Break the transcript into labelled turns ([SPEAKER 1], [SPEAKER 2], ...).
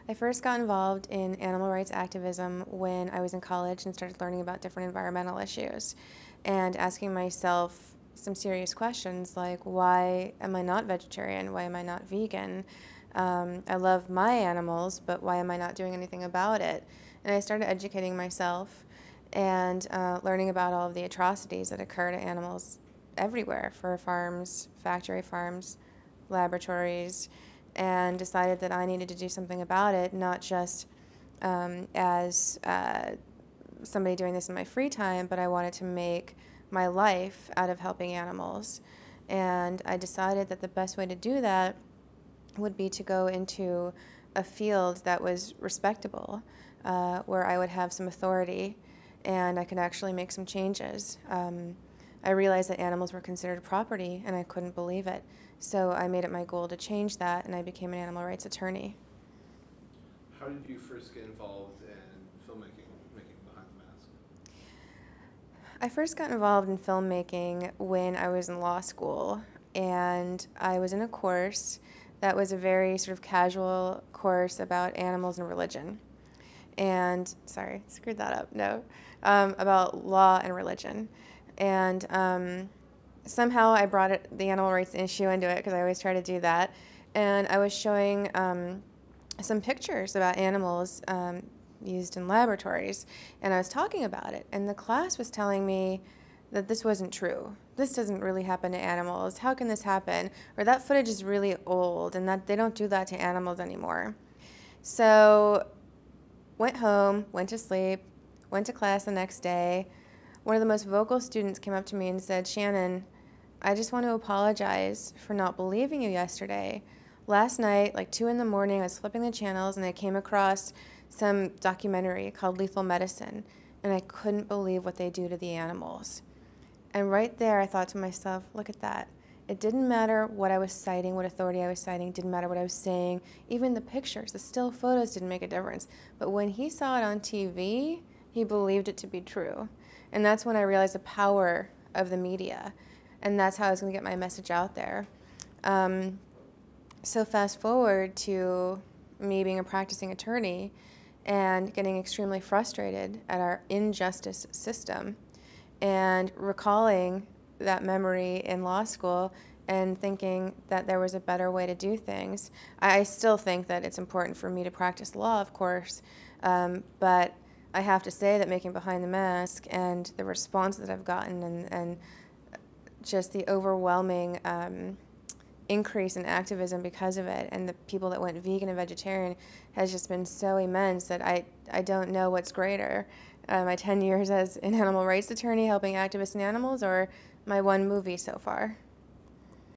[SPEAKER 1] I first got involved in animal rights activism when I was in college and started learning about different environmental issues and asking myself some serious questions like, why am I not vegetarian? Why am I not vegan? I love my animals, but why am I not doing anything about it? And I started educating myself and learning about all of the atrocities that occur to animals everywhere, for farms, factory farms, laboratories, and decided that I needed to do something about it, not just as somebody doing this in my free time, but I wanted to make my life out of helping animals. And I decided that the best way to do that would be to go into a field that was respectable, where I would have some authority and I could actually make some changes. I realized that animals were considered property and I couldn't believe it. So I made it my goal to change that, and I became an animal rights attorney.
[SPEAKER 2] How did you first get involved in filmmaking, making Behind the Mask?
[SPEAKER 1] I first got involved in filmmaking when I was in law school, and I was in a course that was a very sort of casual course about animals and religion. And, sorry, screwed that up, no, about law and religion. And somehow I brought the animal rights issue into it, because I always try to do that. And I was showing some pictures about animals used in laboratories, and I was talking about it. And the class was telling me that this wasn't true. This doesn't really happen to animals. How can this happen? Or that footage is really old, and that they don't do that to animals anymore. So went home, went to sleep, went to class the next day. One of the most vocal students came up to me and said, "Shannon, I just want to apologize for not believing you yesterday. Last night, like 2 in the morning, I was flipping the channels and I came across some documentary called Lethal Medicine, and I couldn't believe what they do to the animals." And right there, I thought to myself, look at that. It didn't matter what I was citing, what authority I was citing, didn't matter what I was saying. Even the pictures, the still photos didn't make a difference. But when he saw it on TV, he believed it to be true. And that's when I realized the power of the media. And that's how I was going to get my message out there. So fast forward to me being a practicing attorney and getting extremely frustrated at our injustice system and recalling that memory in law school and thinking that there was a better way to do things. I still think that it's important for me to practice law, of course, but I have to say that making Behind the Mask and the response that I've gotten and just the overwhelming increase in activism because of it, and the people that went vegan and vegetarian has just been so immense that I don't know what's greater. My 10 years as an animal rights attorney helping activists and animals, or my one movie so far.